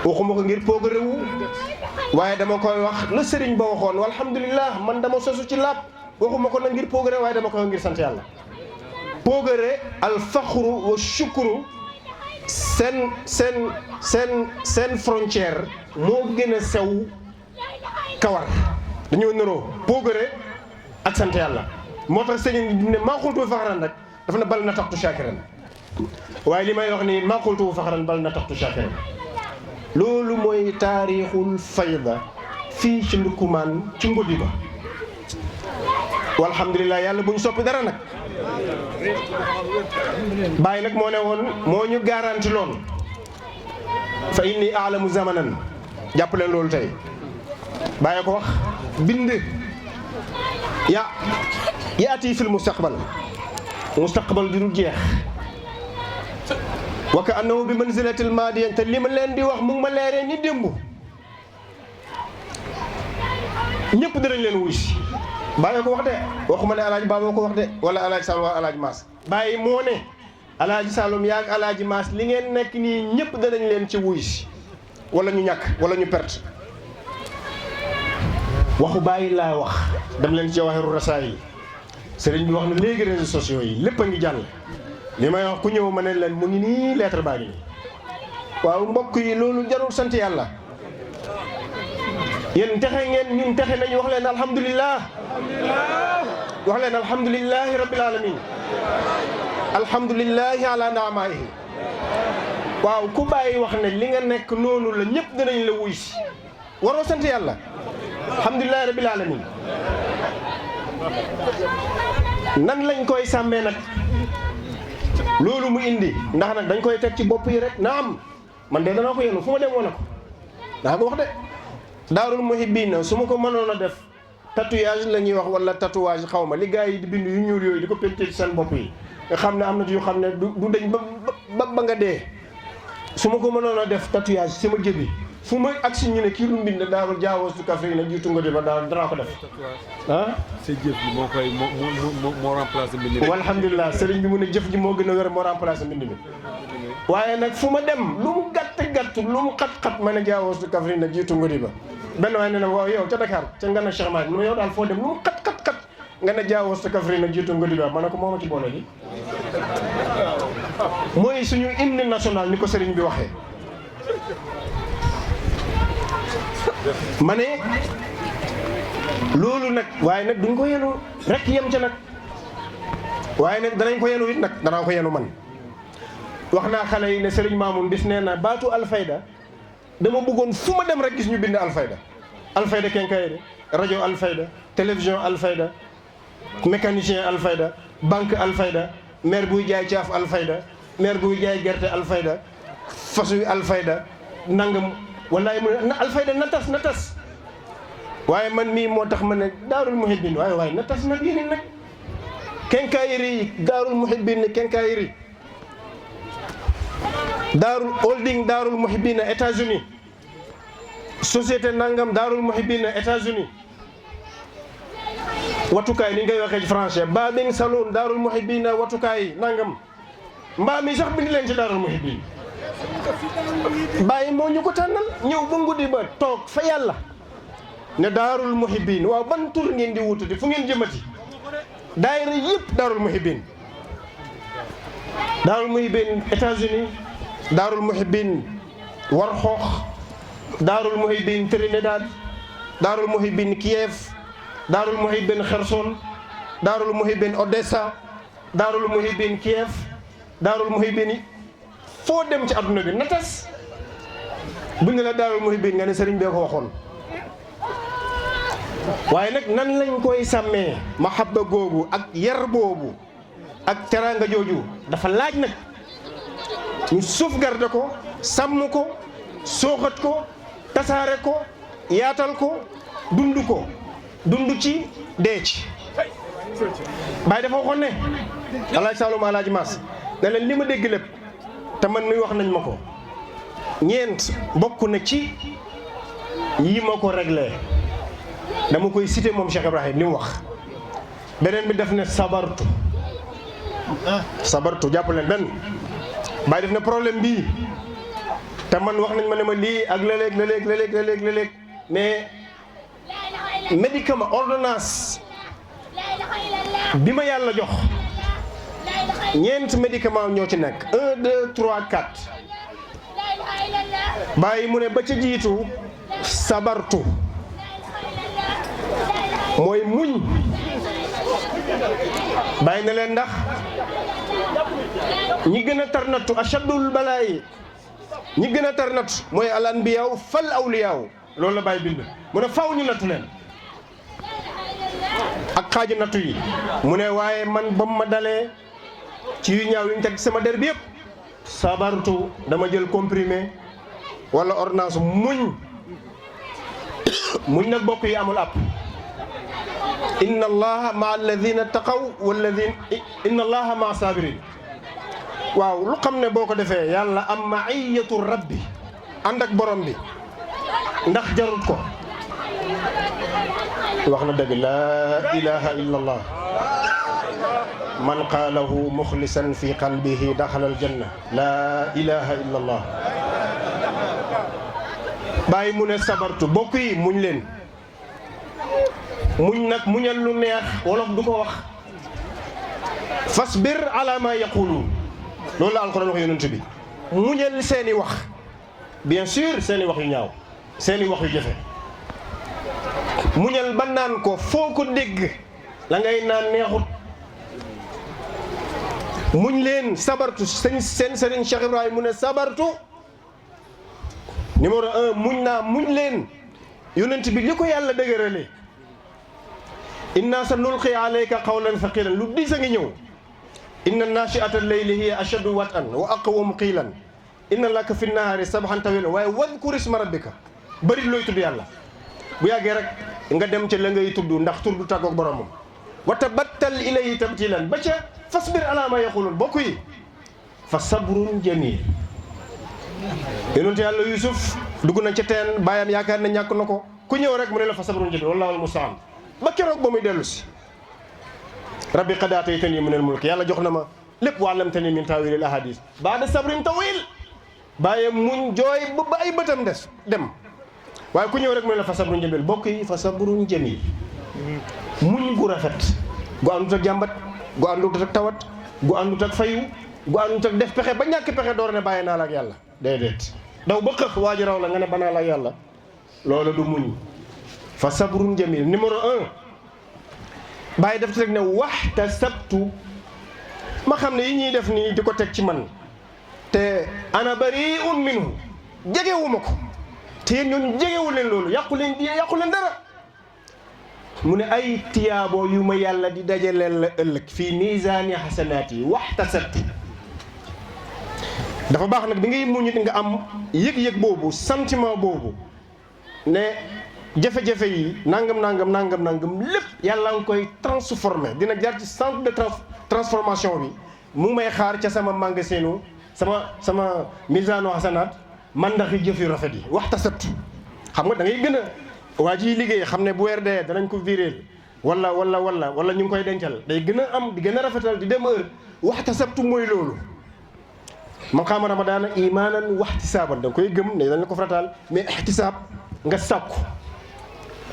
waxuma ko ngir poog réewu waaye dama koy wax la sëriñ ba waxoon walhamdulillah man dama sosu ci laab waxuma ko nag ngir poog réew waaye dama koy wax ngir sant yàlla. poogare al faxru wa shukru seen frontière moo gën a sew kawar dañoo nëroo poogare ak sant yàlla moo tax sëñ bi ne maa xultu faxran rek dafa ne bal na taxtu shakiran waaye li may wax ni maa xultu faxran bal na taxtu shakiran loolu mooy taarixul fayda fii ci Ndoukoumane ci Ngodiba walhamdulilah yàlla bu ñu soppi dara nag Baay nag moo ne woon moo ñu garanti loon fa inni aalamu zamanan jàpp leen loolu tey Baay ko wax bind yaati fil mustaqbal di du jeex wa ka annahu bi manzilatil maadiyan te li ma leen di wax mu ngi ma leeree ni démb ñëpp dinañ leen wuy si Baay ko wax de waxuma ne alaaji Ba moo ko wax de wala alaaji Saloum wala alaaji Maas Baay moo ne alaaji Saloum yaa ak alaaji Maas li ngeen nekk nii ñëpp danañ leen ci wuy si wala ñu ñàkk wala ñu perte waxu Baay laa wax dem leen ci Jawaahiru Rasaa'il sëriñ bi wax na léegi réseaux sociaux yi lépp a ngi jàll li may wax ku ñëw ma ne leen mu ngi nii lettre baa ngi nii waaw mbokk yi loolu jarul sant yàlla yéen texe ngeen ñun texe nañu wax leen alhamdulillah wax leen alhamdulillahi rabbil alamin alhamdulillahi ala naamaahi waaw ku bàyyi wax ne li nga nekk noonu la ñëpp dinañ la wuy si waroo sant yàlla alhamdulillahi rabbil alamin nan lañ koy sàmmee nag loolu mu indi ndax nag dañ koy teg ci bopp yi rek naam man de danaa ko yenu fu ma dem woon ko daa ko wax de daarul muhibbiina su ma ko mënoon a def tatouage la ñuy wax wala tatouage xaw ma li gars yi di bind yu ñuul yooyu di ko pentir seen bopp yi nga xam ne am na yu xam ne du dañ ba nga dee su ma ko mënoon a def tatouage sama jëbi fu ma agsi ñu ne kii lu mbind daarul jaawoo su Kaffrine jiitu nga di ba danaa ko def ah sa jëf ji moo koy moo remplacé mbind mi alhamdulilah sëriñ bi mu ne jëf ji moo gën a wér moo remplacé mbind mi waaye nag fu ma dem lu mu gàtt lu mu xat-xat ma ne jaawoo su Kaffrine jiitu nga di ba benn waaye ne na waaw yow ca Dakar ca nga na Cheikh Mahi mu ne yow daal foo dem lu mu xat nga ne jaawoo su Kaffrine jiitu nga di ba ma ne ko moo ma ci boole ji mooy suñu hymne national ni ko sëriñ bi waxee ma ne loolu nag waaye nag duñ ko yenu rek yem ca nag waaye nag danañ ko yenu it nag danaa ko yenu man wax naa xale yi ne Serigne Mamoun bis nee na baatu alfayda dama bëggoon fu ma dem rek gis ñu bind alfayda kenkayri rajo alfayda télévision alfayda mécanicien alfayda banque alfayda maire buy jaay caaf alfayda maire buy jaay gerte alfayda fas wi alfayda nangam wallaay mu ne alfayda na tas waaye man mii moo tax ma ne daarul muhibbin waaye na tas nag yéen nag kenkaayiri yi daarul muhibbin ne kenkaayiri daarul holding daarul muhibbin États-Unis société nangam daarul muhibbin États-Unis watukaay ni ngay waxee ci français Babing Saloon daarul muhibbin watukaay nangam mbaa mi sax bind leen ci daarul muhibbin bàyyi moo ñu ko tànnal ñëw ba Ngodiba toog fa yàlla ne daarul muhibbin waaw ban tur ngeen di wutati fu ngeen jëmati daayira yëpp daarul muhibbin États-Unis daarul muhibbin Warxoox daarul muhibbin Trinidad daarul muhibbin Kiev daarul muhibbin Kherson daarul muhibbin Odessa daarul muhibbin Kiev daarul muhibbin foo dem ci adduna bi na tas bu ñu la daarul muhibbin nga ne sëriñ bee ko waxoon waaye nag nan lañ koy sàmmee mahabba googu ak yar boobu ak teraanga jooju dafa laaj nag ñu sauvegarder ko sàmm ko sooxat ko tasaare ko yaatal ko dund ko dund ci dee ci Baye dafa waxoon ne alaaj Saalum alaaji Maas ne leen li ma dégg lépp te man mi wax nañ ma ko ñeent bokk na ci yi ma ko réglé dama koy cité moom Cheikh Ibrahim li mu wax beneen bi def ne sabartu jàpp leen benn Baye def ne problème bii te man wax nañ ma ne ma lii ak léeg-léeg mais médicament ordonnance bi ma yàlla jox ñeent médicament ñoo ci nekk 1 2 3 4 Baye mu ne ba ca jiitu sabartu mooy muñ Baye ne leen ndax ñi gën a tar nattu ashadul balaayi ñi gën a tar nattu mooy al anbiyaaw fal awliyaaw loolu la Baye bind mu ne faw ñu nattu leen ak xaaji nattu yi mu ne waaye man ba ma dalee ci yu ñaaw yu ñu teg sama der bi yëpp sabartu dama jël comprimé wala ordonnance muñ nag bokk yi amul àpp inna allaha ma alladina taqaw walladina inna allaha ma sabirin waaw lu xam ne boo ko defee yàlla am maiyatu rabbi ànd ak borom bi ndax jarut ko wax na dëgg laa ilaha illa allah man qaalahu muxlisan fi qalbihi daxala aljanna laa ilaha illa allah Baye mu ne sabartu bokk yi muñ leen muñ nag muñal lu neex wolof du ko wax fasbir ala ma yaquluun loolu la alquran wax yonent bi muñal seeni wax bien sûr seeni wax yu ñaaw seeni wax yu jëfe muñal ba naan ko foo ko dégg la ngay naan neexut muñ leen sabartu seen sëriñ Cheikh Ibrahima mu ne sabartu numéro 1 muñ leen yonent bi li ko yàlla dëgërale inna sa nulqi alayka qawlan thaqilan lu diis a ngi ñëw inna nachiata leyli hiya ashaddu wat'an wa aqwamu qiilan inna laka fi nahaari sabhan tawilan waaye wadkur isma rabbika bëri looy tudd yàlla bu yàggee rek nga dem ca la ngay tudd ndax tur du tàggoog boromam wa tabattal ilayhi tabtilan ba ca fasbir ala ma yaqulun bokk yi fa sabrun jamil yonent yàlla Yusuf dugg na ca teen baayam yaakaar na ñàkk na ko ku ñëw rek mu ne la fa sabrun jamil wallahu almustaan ba keroog ba muy dellu si rabbi qad aataytanii minal mulk yàlla jox na ma lépp wa allamtanii min taawilil ahadis baada sabrin tawil bàyyi muñ jooy ba ay bëtam dem waaye ku ñëw rek mu ne la fa sabrun jamil bokk yi fa sabrun jamil muñ gu rafet gu àndut ak jàmbat gu àndut ak tawat gu àndut ak fayu gu àndut ak def pexe ba ñàkk pexe door ne bàyyi naa la ak yàlla déedéet daw ba xëx waa ji raw la nga ne banaa la ak yàlla loolu du muñ fa sabrun jamil numéro 1 bàyyi def rek ne waxta sabtu ma xam ne yi ñuy def nii di ko teg ci man te ana bari'un minhu jegewuma ko te yéen ñooñu jegewu leen loolu yàqu leen dara mu ne ay tiyaaboo yu ma yàlla di dajaleel la ëllëg fii misaani xasanaat yi waxta sabtu dafa baax nag bi ngay muñit nga am yëg-yëg boobu sentiment boobu ne jafe-jafe yi nangam lépp yàlla nga koy transformé dina jaar ci centre de transformation bi mu may xaar ca sama magasinu sama misaanu xasanaat man ndax yi jëf yu rafet yi waxta sabtu xam nga da ngay gën a waa ji liggéey xam ne bu weer dee danañ ko viréel wala ñu ngi koy dencal day gën a am di gën a rafetal di dem heure waxta sabtu mooy loolu man xaama ramadaana imaanan waxtisaaban da nga koy gëm ne dañ la ko farataal mais ixtisaab nga sàkku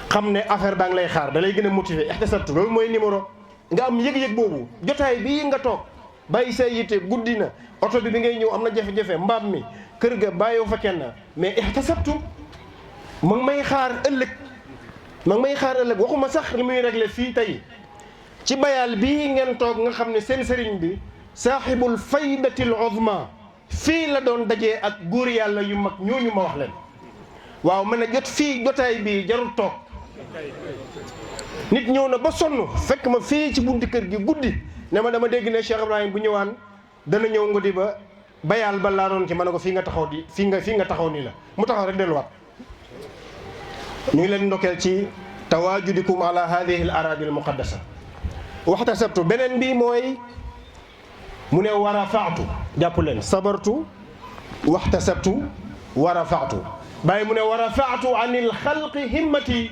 xam ne affaire baa ngi lay xaar da lay gën a motiver ixtisabtu loolu mooy numéro nga am yëg-yëg boobu jotaay bii nga toog bàyyi say yitte guddi na oto bi ngay ñëw am na jafe-jafe mbaam mi kër ga bàyyoo fa kenn mais ixtisabtu ma ngi may xaar ëllëg waxuma sax li muy réglé fii tey ci bayaal bii ngeen toog nga xam ne seen sëriñ bi saaxibul faydatil uzma fii la doon dajee ak góor yàlla yu mag ñooñu ma wax leen waaw ma ne jot fii jotaay bii jarul toog nit ñëw na ba sonn fekk ma fii ci bunti kër gi guddi ne ma dama dégg ne Cheikh Ibrahima bu ñëwaan dana ñëw ngodi ba bayaal ba laa doon ci ma ne ko fii nga taxaw nii la mu taxaw rek delluwaat ñu ngi leen ndokkeel ci tawaajudikum ala hadihi al aradi al muqaddasa waxtasabtu beneen bi mooy mu ne wa rafaatu jàpp leen sabartu waxtasabtu wa rafaatu bàyyi mu ne wa rafaatu anil xalqi himmati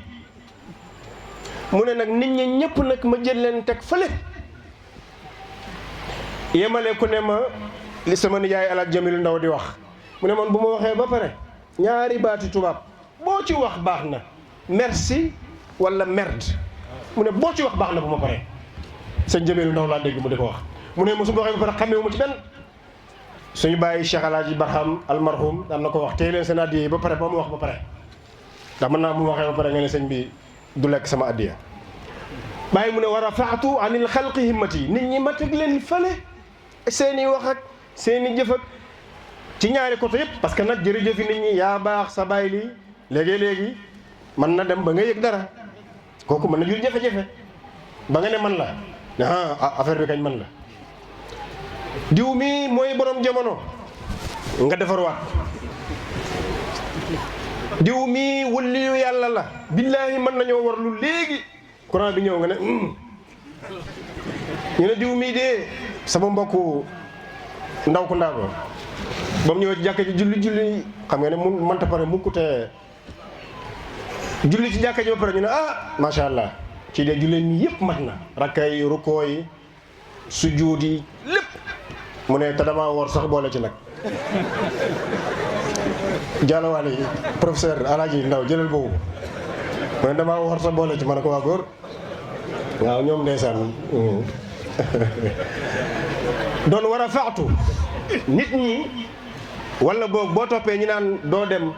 mu ne nag nit ñi ñëpp nag ma jël leen teg fële yemale ku ne ma li sama nijaay Alaaji Jamilu Ndaw di wax mu ne man bu ma waxee ba pare ñaari baati tubaab boo ci wax baax na merci wala merde mu ne boo ci wax baax na bu ma paree sëñ Jamilu Ndaw laa dégg mu di ko wax mu ne mosu ma waxee ba pare xamee wu ma ci benn suñu bàyyi Cheikh Alaaji Barham almarhum daan na ko wax téye leen seen addiya yi ba pare ba mu wax ba pare ndax mën naa mu waxee ba pare nga ne sëñ bi du lekk sama addiya bàyyi mu ne wa rafaatu anil xalqi himmati nit ñi ma teg leen fële seeni wax ak seeni jëf ak ci ñaari côté yëpp parce que nag jërëjëfi nit ñi yaa baax sa bàyyi lii léegi-léegi mën na dem ba nga yëg dara kooku mën na jur jafe-jafe ba nga ne man la affaire bi kañ man la diw mi mooy borom jamono nga defarwaat diw mi wëliyu yàlla la billaahi mën nañoo war lu léegi courant bi ñëw nga ne ñu ne diw mii de sama mbokku ndaw ku ndaago ba mu ñëwee ci jàkka ji julli xam nga ne mun mënta pare mukkute julli ci jàkka ji ba pare ñu ne macha allah ci de julli mi yëpp mat na rakkay rukkoo yi sujjuud yi lépp mu ne te damaa woor sax boole ci nag jàllawaale yi professeur Alaaji Ndaw jëlal boobu mu ne damaa woor sax boole ci ma ne ko waa góor waaw ñoom ndeysaan doon war a faatu nit ñi wala boog boo toppee ñu naan doo dem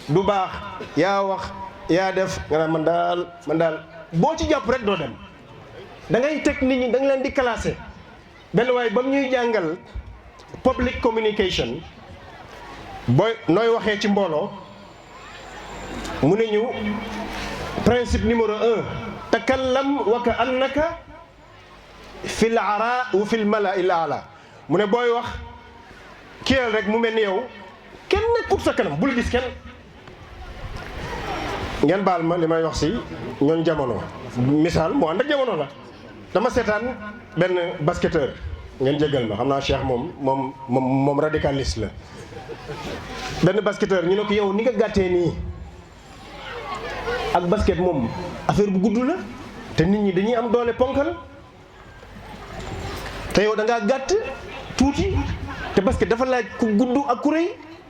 du baax yaa wax yaa def nga naan man daal boo ci jàpp rek doo dem da ngay teg nit ñi da nga leen di classé benn waaye ba mu ñuy jàngal public communication booy nooy waxee ci mbooloo mu ne ñu principe numéro 1 takallam wa ka annaka fil ara wa fil mala il ala mu ne booy wax kiyal rek mu mel ni yow kenn nekkul sa kanam bul gis kenn ngeen baal ma li may wax si ñooñ jamono misaal mu ànd ak jamono la dama seetaan benn basketteur ngeen jégal ma xam naa Cheikh moom radicaliste la benn basketteur ñu ne ko yow ni nga gàttee nii ak basket moom affaire bu gudd la te nit ñi dañuy am doole ponkal te yow da ngaa gàtt tuuti te basket dafa laaj ku gudd ak ku rëy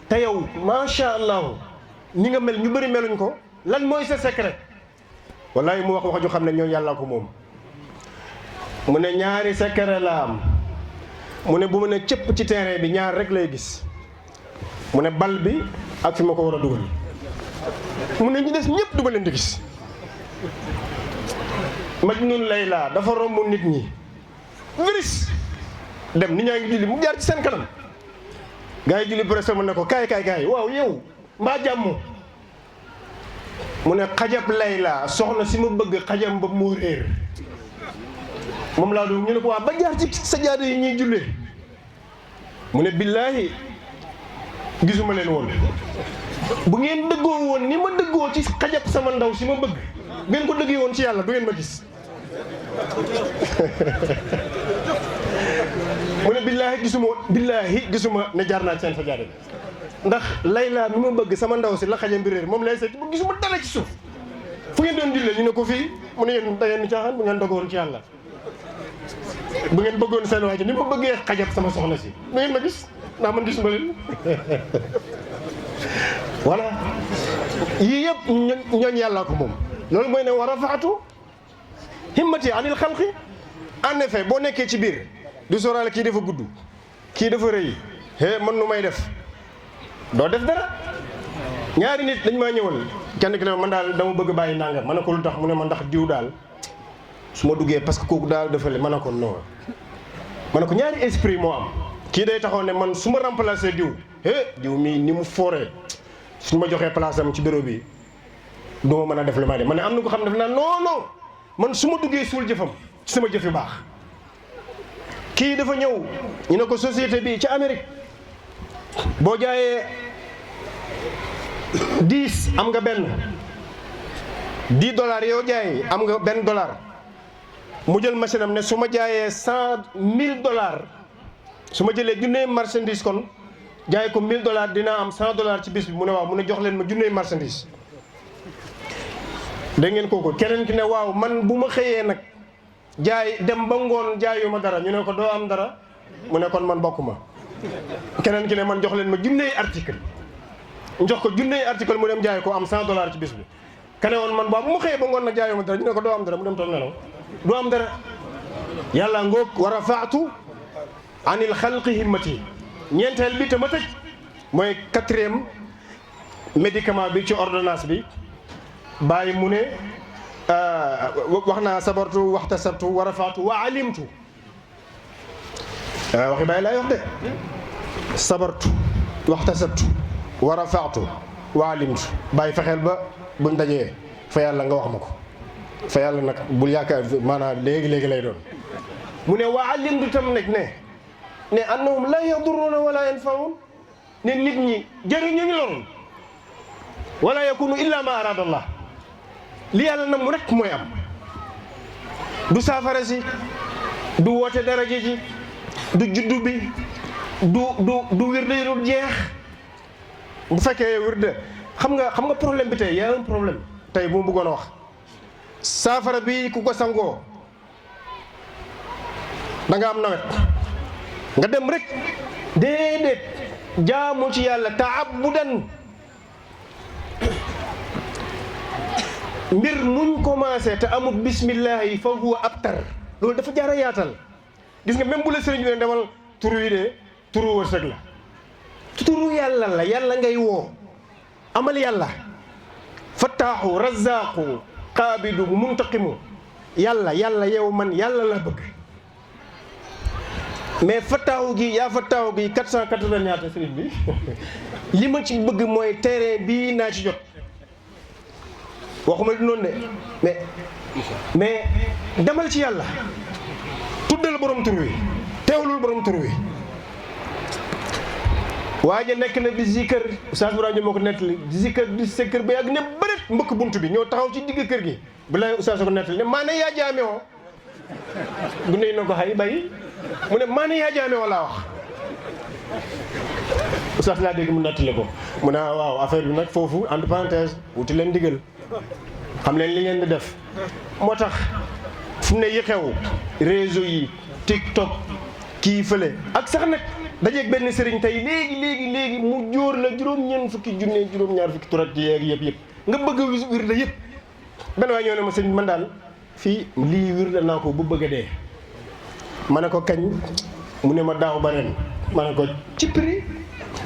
te yow macha allah ni nga mel ñu bëri meluñ ko lan mooy sa secret wallahi mu wax ju xam ne ñoo yàlla ko moom mu ne ñaari secret la am mu ne bu mu ne cëpp ci terrain bi ñaar rek lay gis mu ne bal bi ak fi ma ko war a dugal mu ne ñu des ñëpp du ma leen di gis Majnun Layla dafa romb nit ñi viris dem nit ñaa ngi julli mu jaar ci seen kanam gaa yi julli presque mën na ko kaay waaw yow mbaa jàmm mu ne xajab Layla soxna si ma bëgg xajam ba moo réer moom laa doon ñu ne ko waa ba jaar ci sajaada yi ñuy jullee mu ne billaahi gisuma leen woon bu ngeen dëggoo woon ni ma dëggoo ci xajab sama ndaw si ma bëgg ngeen ko dëggee woon ci yàlla du ngeen ma gis mu ne billaahi gisuma ne jaar naa ci seen sajaada bi ndax Layla mi ma bëgg sama ndaw si la xajam bi réer moom lay seet bu gisuma dara ci suuf fu ngeen doon jullee ñu ne ko fii mu ne yéen da ngeen caaxaan bu ngeen dëggoon ci yàlla bu ngeen bëggoon seen waa ji ni ma bëggee xajab sama soxna si du ngeen ma gis ndax man gisuma leen voilà yii yëpp ñooñ yàllaa ko moom loolu mooy ne war a faatu himmati anil xalqi en effet boo nekkee ci biir du sóoraale kii dafa gudd kii dafa rëy man nu may def doo def dara ñaari nit dañ maa ñëwal kenn ki ne man daal dama bëgg bàyyi nangam ma ne ko lu tax mu ne ma ndax diw daal su ma duggee parce que kooku daal dafa le ma ne ko non ma ne ko ñaari esprit moo am kii day taxaw ne man su ma remplacer diw diw mii ni mu fooree su ma joxee place am ci bureau bi du ma mën a def li may def ma ne am na ko xam ne daf naa non man su ma duggee suul jëfam ci sama jëf yu baax kii dafa ñëw ñu ne ko société bi ci Amérique boo jaayee 10 am nga benn $10 yow jaay am nga benn dollar mu jël machine am ne su ma jaayee $100,000 su ma jëlee junney marchandise kon jaay ko $1,000 dinaa am $100 ci bis bi mu ne waaw mu ne jox leen ma junney marchandise. dégg ngeen kooku keneen ki ne waaw man bu ma xëyee nag jaay dem ba ngoon jaayu ma dara ñu ne ko doo am dara mu ne kon man bokk ma. keneen ki ne man jox leen ma junney article jox ko junney article mu dem jaay ko am $100 ci bis bi. kane woon man bu ma xëyee ba ngoon nag jaayu ma dara ñu ne ko doo am dara mu dem toog nelaw doo am dara. yàlla ngoog wa rafaatu anil xalqi himmati. ñeenteel bi te ma tëj mooy 4e médicament bi ci ordonnance bi bàyyi mu ne wax naa sabartu waxtasabtu wa rafaatu wa alimtu waxi bàyyi laay wax de sabartu waxtasabtu wa rafaatu wa alimtu bàyyi fexeel ba buñ dajee fa yàlla nga wax ma ko fa yàlla nag bul yaakaar maanaam léegi lay doon mu ne wa alimtu tam nag ne annahum la yadurruuna wala yanfa'uun ne nit ñi jëriñu ñu lool wala yakunu illa ma arada Allah li yàlla nam mu rek mooy am du saafara si du woote daraja ji du juddu bi du wirde yi dul jeex. bu fekkee wirde xam nga problème bi tey y a un problème tey bu mu bëggoon a wax saafara bi ku ko sangoo da nga am nawet nga dem rek déedéet jaamu ci yàlla taabudan mbir muñ commencé te amul bismillahi fa huwa abtar loolu dafa jaar a yaatal. gis nga même bu la sëriñ bi ne demal turu yi de turu wërsëg la turu yàlla la yàlla ngay woo amal yàlla fattaaxu razaqu qaabidu muntaqimu yàlla yow man yàlla la bëgg. mais fattaaxu gi yaa fattaaxu gi 480 ñaata sëriñ bi li ma ci bëgg mooy terrain bii naa ci jot waxuma di noonu de mais demal ci yàlla tuddal borom tur wi teewlul borom tur wi. waaye nekk na bi zikër Oustaz Ibrahima moo ko nettali zikër di zikër ba yàgg ne bërit mbëkk bunt bi ñëw taxaw ci digg kër gi bu lay Oustaz ko nettali ne maa ne yaa jaame woo bu ne na ko xay bay mu ne maa ne yaa jaame woo laa wax Oustaz laa dégg mu nettali ko mu ne waaw affaire bi nag foofu entre parenthèse wuti leen digal xam leen li ngeen di def moo tax fu mu ne yi xew réseau yi TikTok kii fële ak sax nag dajeeg benn sëriñ tey léegi mu jóor la juróom-ñeent fukki junne juróom-ñaar fukki turat yeeg yëpp nga bëgg a wirda yëpp benn waay ñëw ne ma sëriñ man daal fii lii wirda naa ko bu bëgg a dee ma ne ko kañ mu ne ma daaw ba ren ma ne ko ci prix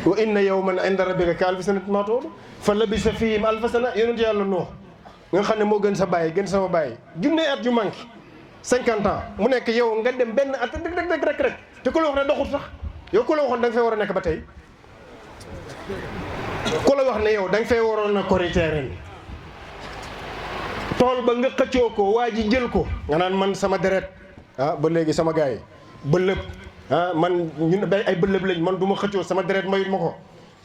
wa inna yawman inda rabbika ka alfi sanatin mimma ta'udun fa labisa fihim alfa sana yonent yàlla Nuux nga xam ne moo gën sa bàyyi gën sama bàyyi junne at ju manqué 50 ans mu nekk yow nga dem benn at rek te ku la wax ne doxut sax yow ku la waxoon da nga fay war a nekk ba tey ku la wax ne yow da nga fay waroon a korité ren tool ba nga xëccoo ko waa ji jël ko nga naan man sama deret ba léegi sama gars yi bëllëb man ñun ay bëllëb lañ man du ma xëccoo sama deret mayut ma ko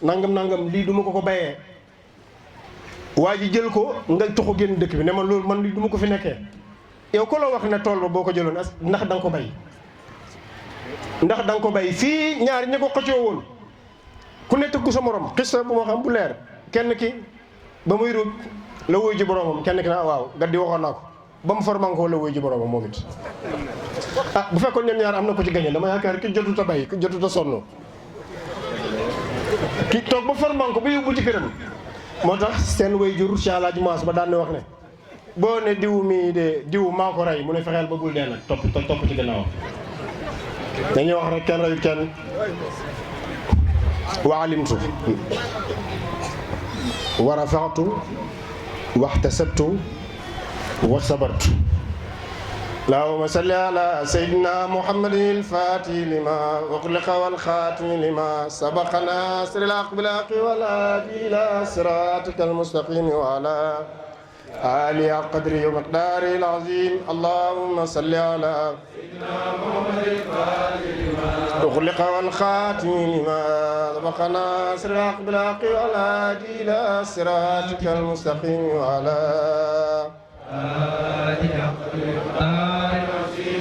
nangam lii du ma ko bayee waa ji jël ko nga tuxu génn dëkk bi ne man loolu man lii du ma ko fi nekkee yow ku la wax ne tool ba boo ko jëloon ndax da nga ko bay ndax da nga ko bay fii ñaari ñi ko xëccoo woon ku ne tëggu sa morom xista bu ma xam bu leer kenn ki ba muy ruuj la wuy ji boromam kenn ki na waaw gaddi waxoon naa ko ba mu formankoo la wuy ji boromam moom it bu fekkoon ñoom ñaar am na ko ci gañe dama yaakaar ki jotut a bay ki jotut a sonn ki toog ba formanko ba yóbbu ci këram moo tax seen way jur Cheikh Alaaji Maas ba daan ne wax ne boo ne diw mii de diw maa ko rey mu ne fexeel ba bul dee nag topp ci gannaawam dañuy wax rek kenn reyut kenn wa alimtu wa rafaatu waxtasabtu wa sabartu اللهم صل على سيدنا محمد الفاتح لما أغلق والخاتم لما سبق ناصر الحق بالحق والهادي إلى صراطك المستقيم وعلى عالي قدره ومقداره العظيم. اللهم صل على أغلق والخاتم لما سبق ناصر الحق بالحق والهادي إلى صراطك المستقيم وعلى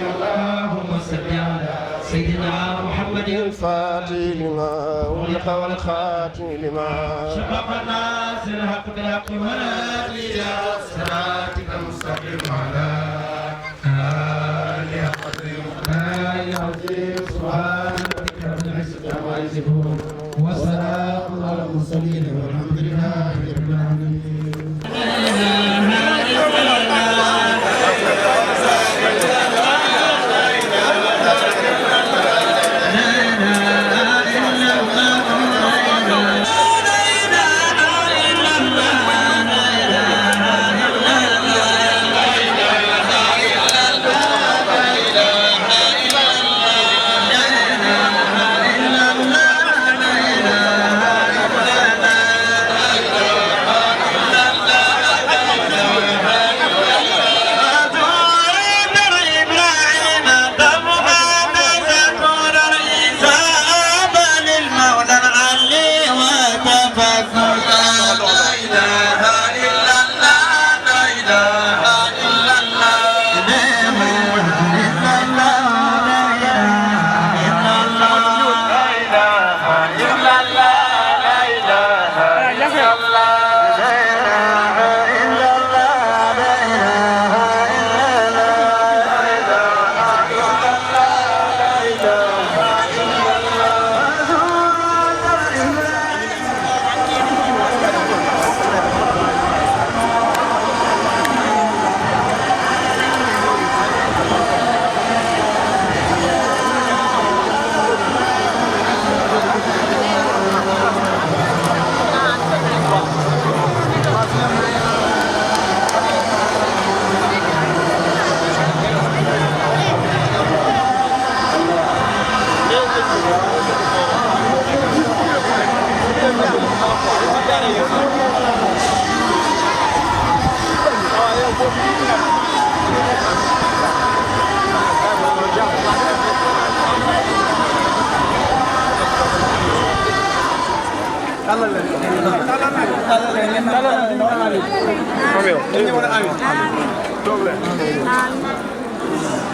اللهم صل على سيدنا محمد الفاتح لما أغلق والخاتم لما سبق ناصر الحق بالحق والهادي إلى صراطك المستقيم وعلى آله العظيم. سبحان ربك رب العزة عما يصفون وسلام على المرسلين والحمد لله رب العالمين. Amin.